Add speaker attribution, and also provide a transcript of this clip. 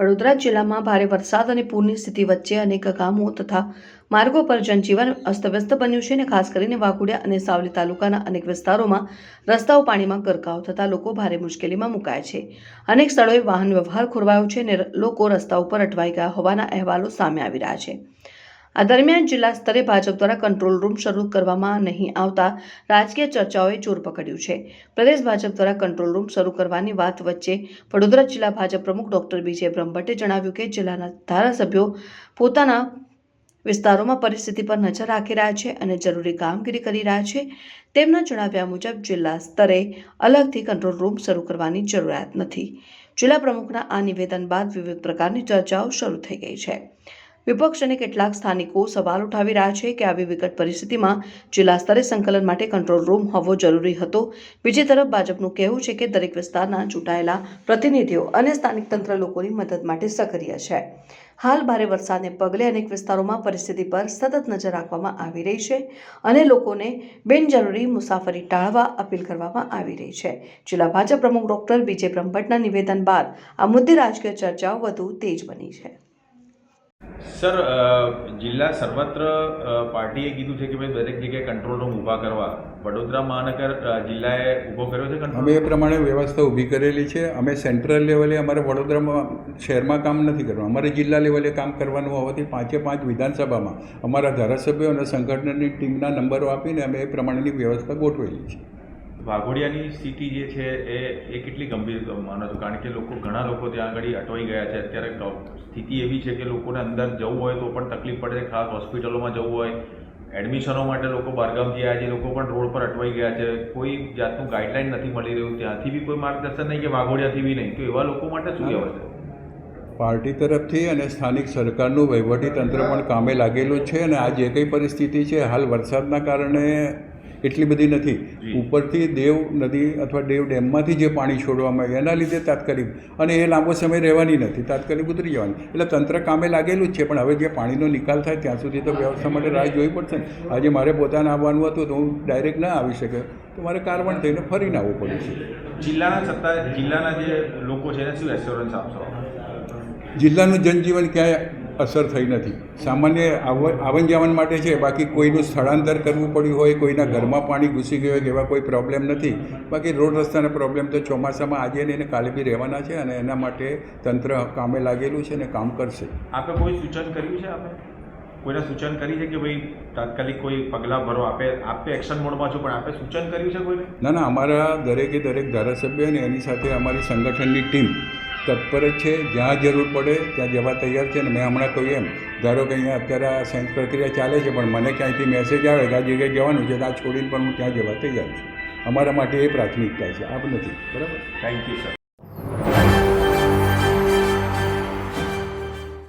Speaker 1: વડોદરા જિલ્લામાં ભારે વરસાદ અને પૂરની સ્થિતિ વચ્ચે અનેક ગામો તથા માર્ગો પર જનજીવન અસ્તવ્યસ્ત બન્યું છે અને ખાસ કરીને વાઘોડિયા અને સાવલી તાલુકાના અનેક વિસ્તારોમાં રસ્તાઓ પાણીમાં ગરકાવ થતાં લોકો ભારે મુશ્કેલીમાં મુકાયા છે। અનેક સ્થળોએ વાહન વ્યવહાર ખોરવાયો છે અને લોકો રસ્તા ઉપર અટવાઈ ગયા હોવાના અહેવાલો સામે આવી રહ્યા છે। આ દરમિયાન જિલ્લા સ્તરે ભાજપ દ્વારા કંટ્રોલ રૂમ શરૂ કરવામાં નહીં આવતા રાજકીય ચર્ચાઓએ જોર પકડ્યું છે। પ્રદેશ ભાજપ દ્વારા કંટ્રોલ રૂમ શરૂ કરવાની વાત વચ્ચે વડોદરા જિલ્લા ભાજપ પ્રમુખ ડોક્ટર બીજે બ્રહ્મભટ્ટે જણાવ્યું કે જિલ્લાના ધારાસભ્યો પોતાના વિસ્તારોમાં પરિસ્થિતિ પર નજર રાખી રહ્યા છે અને જરૂરી કામગીરી કરી રહ્યા છે। તેમના જણાવ્યા મુજબ જિલ્લા સ્તરે અલગથી કંટ્રોલ રૂમ શરૂ કરવાની જરૂરિયાત નથી। જિલ્લા પ્રમુખના આ નિવેદન બાદ વિવિધ પ્રકારની ચર્ચાઓ શરૂ થઈ ગઈ છે। વિપક્ષ અને કેટલાક સ્થાનિકો સવાલ ઉઠાવી રહ્યા છે કે આવી વિકટ પરિસ્થિતિમાં જિલ્લા સ્તરે સંકલન માટે કંટ્રોલ રૂમ હોવો જરૂરી હતો। બીજી તરફ ભાજપનું કહેવું છે કે દરેક વિસ્તારના ચૂંટાયેલા પ્રતિનિધિઓ અને સ્થાનિક તંત્ર લોકોની મદદ માટે સક્રિય છે। હાલ ભારે વરસાદને પગલે અનેક વિસ્તારોમાં પરિસ્થિતિ પર સતત નજર રાખવામાં આવી રહી છે અને લોકોને બિનજરૂરી મુસાફરી ટાળવા અપીલ કરવામાં આવી રહી છે। જિલ્લા ભાજપ પ્રમુખ ડોક્ટર બીજે બ્રહ્મભટ્ટના નિવેદન બાદ આ મુદ્દે રાજકીય ચર્ચાઓ વધુ તેજ બની છે।
Speaker 2: સર, જિલ્લા સર્વત્ર પાર્ટીએ કીધું છે કે ભાઈ દરેક જગ્યાએ કંટ્રોલ રૂમ ઊભા કરવા વડોદરા મહાનગર જિલ્લાએ ઊભો કર્યો છે।
Speaker 3: અમે એ પ્રમાણે વ્યવસ્થા ઊભી કરેલી છે। અમે સેન્ટ્રલ લેવલે અમારે વડોદરામાં શહેરમાં કામ નથી કરવાનું, અમારે જિલ્લા લેવલે કામ કરવાનું હોવાથી 5 વિધાનસભામાં અમારા ધારાસભ્યો અને સંગઠનની ટીમના નંબરો આપીને અમે એ પ્રમાણેની વ્યવસ્થા ગોઠવેલી છે।
Speaker 2: વાઘોડિયાની સ્થિતિ જે છે એ કેટલી ગંભીર માનો છો? કારણ કે ઘણા લોકો ત્યાં આગળ અટવાઈ ગયા છે। અત્યારે સ્થિતિ એવી છે કે લોકોને અંદર જવું હોય તો પણ તકલીફ પડે છે, ખાસ હોસ્પિટલોમાં જવું હોય, એડમિશનો માટે લોકો બહારગામથી આવ્યા છે, લોકો પણ રોડ પર અટવાઈ ગયા છે। કોઈ જાતનું ગાઈડલાઇન નથી મળી રહ્યું, ત્યાંથી બી કોઈ માર્ગદર્શન નહીં કે વાઘોડિયાથી બી નહીં, તો એવા લોકો માટે શું વ્યવસ્થા?
Speaker 3: પાર્ટી તરફથી અને સ્થાનિક સરકારનું વહીવટી તંત્ર પણ કામે લાગેલું છે અને આ જે કંઈ પરિસ્થિતિ છે હાલ વરસાદના કારણે એટલી બધી નથી, ઉપરથી દેવ નદી અથવા દેવ ડેમમાંથી જે પાણી છોડવામાં આવે એના લીધે તાત્કાલિક, અને એ લાંબો સમય રહેવાની નથી, તાત્કાલિક ઉતરી જવાની, એટલે તંત્ર કામે લાગેલું જ છે। પણ હવે જે પાણીનો નિકાલ થાય ત્યાં સુધી તો વ્યવસ્થા માટે રાહ જોવી પડશે ને। આજે મારે પોતાને આવવાનું હતું તો હું ડાયરેક્ટ ના આવી શકે, તો મારે કારવણ થઈને ફરીને આવવું પડે છે।
Speaker 2: જિલ્લાના જે લોકો છે એને શું એશ્યોરન્સ આપશો?
Speaker 3: જિલ્લાનું જનજીવન ક્યાંય અસર થઈ નથી, સામાન્ય આવન જાવન માટે છે, બાકી કોઈનું સ્થળાંતર કરવું પડ્યું હોય, કોઈના ઘરમાં પાણી ઘૂસી ગયું હોય એવા કોઈ પ્રોબ્લેમ નથી। બાકી રોડ રસ્તાના પ્રોબ્લેમ તો ચોમાસામાં આજે ને કાલે બી રહેવાના છે અને એના માટે તંત્ર કામે લાગેલું છે અને કામ કરશે।
Speaker 2: આપે કોઈ સૂચન કર્યું છે? કોઈને સૂચન કરી છે કે ભાઈ તાત્કાલિક કોઈ પગલાં ભરો? આપે એક્શન મોડમાં છો, પણ આપે સૂચન કર્યું છે કોઈને?
Speaker 3: ના, અમારા દરેકે દરેક ધારાસભ્ય અને એની સાથે અમારી સંગઠનની ટીમ તત્પર જ છે, જ્યાં જરૂર પડે ત્યાં જવા તૈયાર છે। અને મેં હમણાં કહ્યું એમ, ધારો કે અહીંયા અત્યારે આ સાયન્સ પ્રક્રિયા ચાલે છે, પણ મને ક્યાંયથી મેસેજ આવે કે આ જગ્યાએ જવાનું છે, આ છોડીને પણ હું ત્યાં જવા તૈયાર છું। અમારા માટે એ પ્રાથમિકતા છે, આપ નથી, બરાબર?
Speaker 2: Thank you sir.